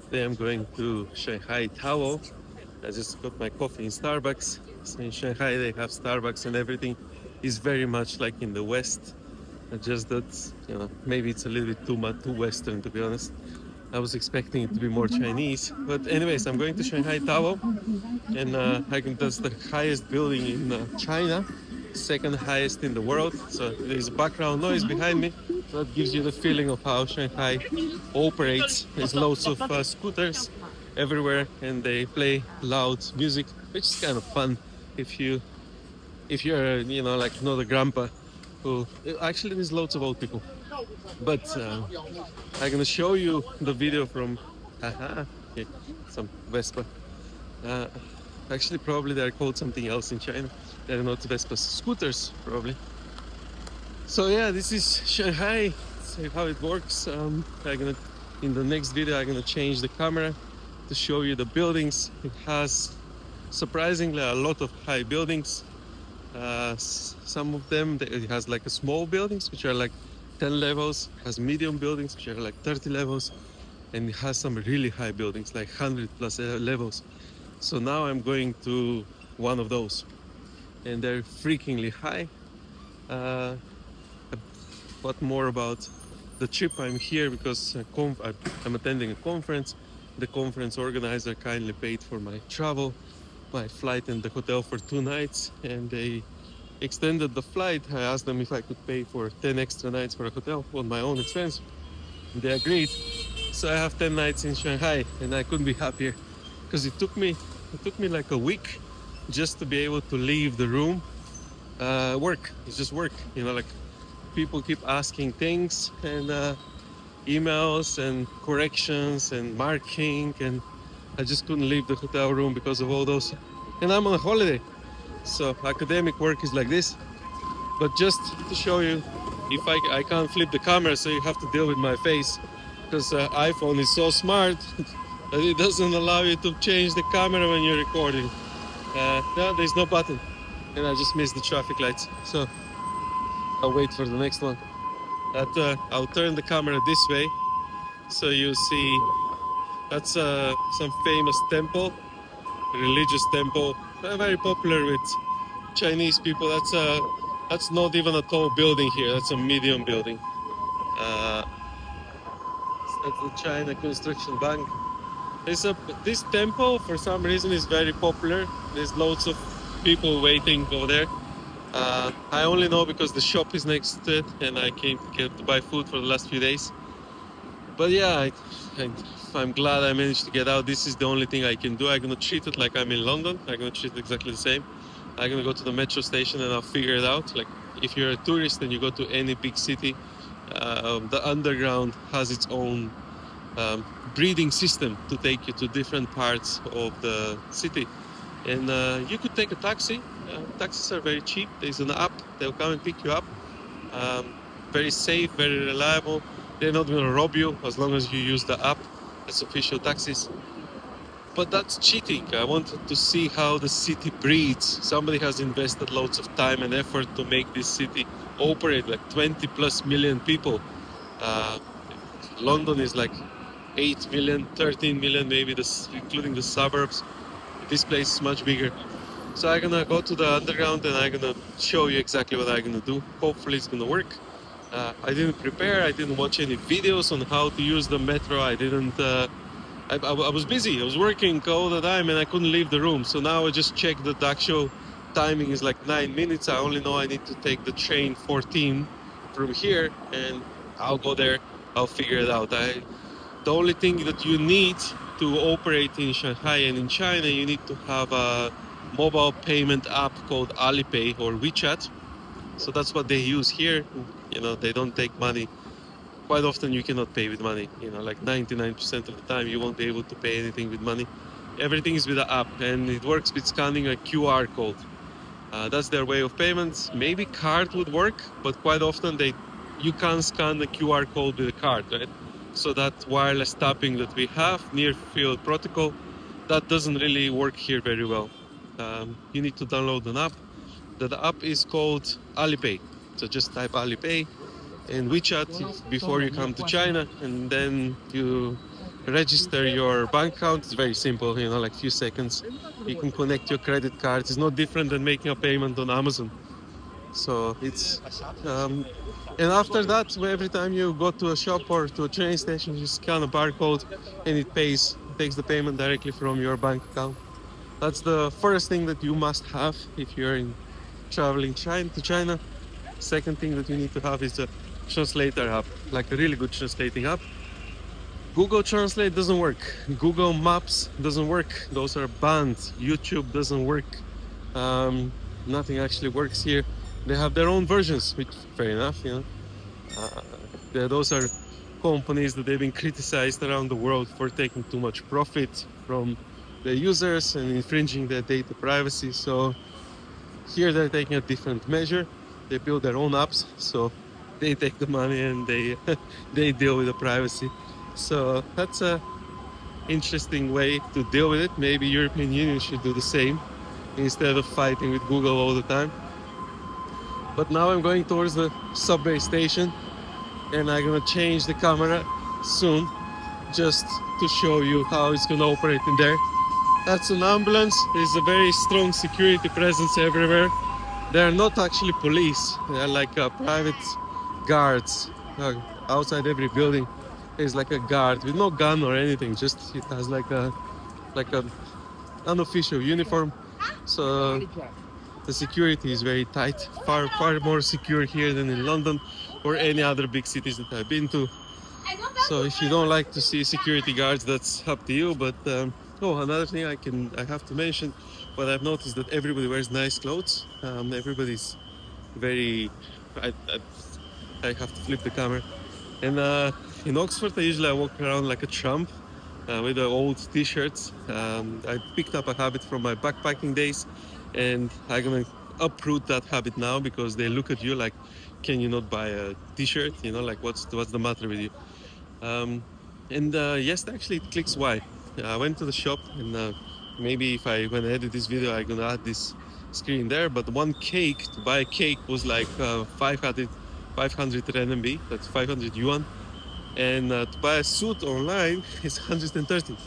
Today I'm going to Shanghai Tower. I just got my coffee in Starbucks. So in Shanghai they have Starbucks and everything is very much like in the West. Just that, maybe it's a little bit too much, too Western to be honest. I was expecting it to be more Chinese. But anyways, I'm going to Shanghai Tower, and I think that's the highest building in China, second highest in the world. So there's background noise behind me. So that gives you the feeling of how Shanghai operates. There's loads of scooters everywhere, and they play loud music, which is kind of fun if you're like not a grandpa who actually there's loads of old people. But I'm gonna show you the video from okay, some Vespa. Uh, Actually, probably they're called something else in China. They're not Vespas, scooters probably. So yeah, this is Shanghai. See how it works. In the next video I'm gonna change the camera to show you the buildings. It has surprisingly a lot of high buildings. Some of them it has like a small buildings which are like 10 levels, has medium buildings which are like 30 levels, and it has some really high buildings like 100 plus levels. So now I'm going to one of those, and they're freakingly high. What more about the trip? I'm here because I'm attending a conference. The conference organizer kindly paid for my travel, my flight and the hotel for 2 nights, and they extended the flight. I asked them if I could pay for 10 extra nights for a hotel on my own expense. They agreed. So I have 10 nights in Shanghai, and I couldn't be happier because it took me like a week just to be able to leave the room. Work. It's just work. Like people keep asking things and emails and corrections and marking, and I just couldn't leave the hotel room because of all those. And I'm on a holiday, so academic work is like this. But just to show you, if I can't flip the camera, so you have to deal with my face, because iPhone is so smart that it doesn't allow you to change the camera when you're recording. No, there's no button, and I just missed the traffic lights, so I'll wait for the next one. I'll turn the camera this way, so you see that's some famous temple, religious temple, very popular with Chinese people. That's not even a tall building here. That's a medium building. Uh, that's the China Construction Bank. This temple for some reason is very popular. There's loads of people waiting over there. I only know because the shop is next to it, and I came to buy food for the last few days. But yeah, I'm glad I managed to get out. This is the only thing I can do. I'm gonna treat it like I'm in London. I'm gonna treat it exactly the same. I'm gonna go to the metro station and I'll figure it out. Like if you're a tourist and you go to any big city, the underground has its own breeding system to take you to different parts of the city. And you could take a taxi. Taxis are very cheap. There's an app. They'll come and pick you up. Very safe, very reliable. They're not going to rob you as long as you use the app. It's official taxis. But that's cheating. I wanted to see how the city breeds. Somebody has invested loads of time and effort to make this city operate, like 20 plus million people. London is like 8 million, 13 million maybe, including the suburbs. This place is much bigger. So I'm gonna go to the underground and I'm gonna show you exactly what I'm gonna do. Hopefully it's gonna work. I didn't prepare, I didn't watch any videos on how to use the metro. I was busy, I was working all the time and I couldn't leave the room. So now I just checked that the actual timing is like 9 minutes. I only know I need to take the train 14 from here, and I'll go there, I'll figure it out. The only thing that you need to operate in Shanghai and in China, you need to have a mobile payment app called Alipay or WeChat. So that's what they use here. They don't take money. Quite often you cannot pay with money. Like 99% of the time you won't be able to pay anything with money. Everything is with the app, and it works with scanning a QR code. That's their way of payments. Maybe card would work, but quite often you can't scan the QR code with a card, right? So that wireless tapping that we have, near field protocol, that doesn't really work here very well. You need to download an app. The app is called Alipay. So just type Alipay in WeChat before you come to China, and then you register your bank account. It's very simple, like few seconds. You can connect your credit cards. It's no different than making a payment on Amazon. So it's and after that, every time you go to a shop or to a train station, you scan a barcode, and it takes the payment directly from your bank account. That's the first thing that you must have if you're traveling to China. Second thing that you need to have is a translator app, like a really good translating app. Google Translate doesn't work. Google Maps doesn't work. Those are banned. YouTube doesn't work. Um, Nothing actually works here. They have their own versions, which fair enough. Those are companies that they've been criticized around the world for taking too much profit from the users and infringing their data privacy. So here they're taking a different measure. They build their own apps, so they take the money and they they deal with the privacy. So that's a interesting way to deal with it. Maybe European Union should do the same instead of fighting with Google all the time. But now I'm going towards the subway station, and I'm gonna change the camera soon just to show you how it's gonna operate in there. That's an ambulance. There's a very strong security presence everywhere. They're not actually police. They're like private guards. Outside every building is like a guard with no gun or anything. Just it has like a unofficial uniform. So the security is very tight. Far more secure here than in London or any other big cities that I've been to. So if you don't like to see security guards, that's up to you. But another thing I have to mention, what I've noticed that everybody wears nice clothes. Everybody's very. I have to flip the camera. And in Oxford, I walk around like a tramp with the old T-shirts. I picked up a habit from my backpacking days, and I'm gonna uproot that habit now because they look at you like, can you not buy a T-shirt? Like what's the matter with you? Um, and yes, actually, it clicks why. I went to the shop, and maybe when I edit this video, I'm gonna add this screen there. But to buy a cake was like 500 RMB, that's 500 yuan. And to buy a suit online is 130.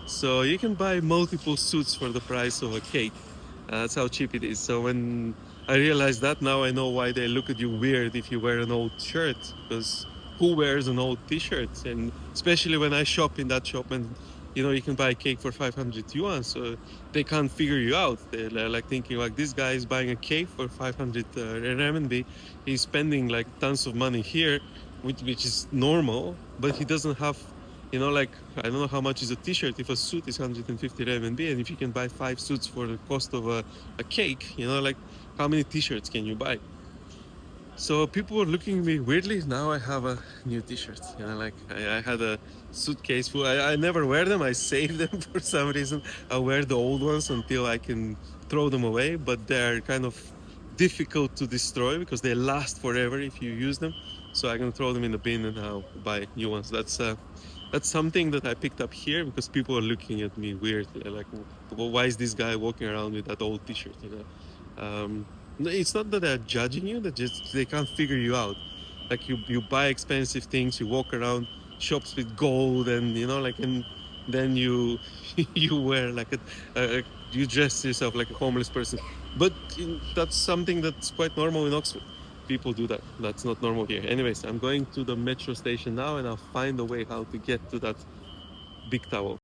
So you can buy multiple suits for the price of a cake. That's how cheap it is. So when I realized that, now I know why they look at you weird if you wear an old shirt, because who wears an old t-shirt? And especially when I shop in that shop, and you can buy a cake for 500 yuan, so they can't figure you out. They're like thinking like, this guy is buying a cake for 500 RMB. He's spending like tons of money here, which is normal, but he doesn't have, like, I don't know how much is a t-shirt if a suit is 150 RMB, and if you can buy 5 suits for the cost of a cake, like, how many t-shirts can you buy? So people were looking at me weirdly. Now I have a new t-shirt. Like I had a suitcase full. I never wear them. I save them for some reason. I wear the old ones until I can throw them away, but they're kind of difficult to destroy because they last forever if you use them. So I'm gonna throw them in the bin and I'll buy new ones. That's something that I picked up here because people are looking at me weird. They're like, well, why is this guy walking around with that old t-shirt? No, it's not that they're judging you, they can't figure you out. Like you buy expensive things, you walk around shops with gold, and and then you you wear like you dress yourself like a homeless person. But that's something that's quite normal in Oxford. People do that. That's not normal here. Anyways, I'm going to the metro station now, and I'll find a way how to get to that big tower.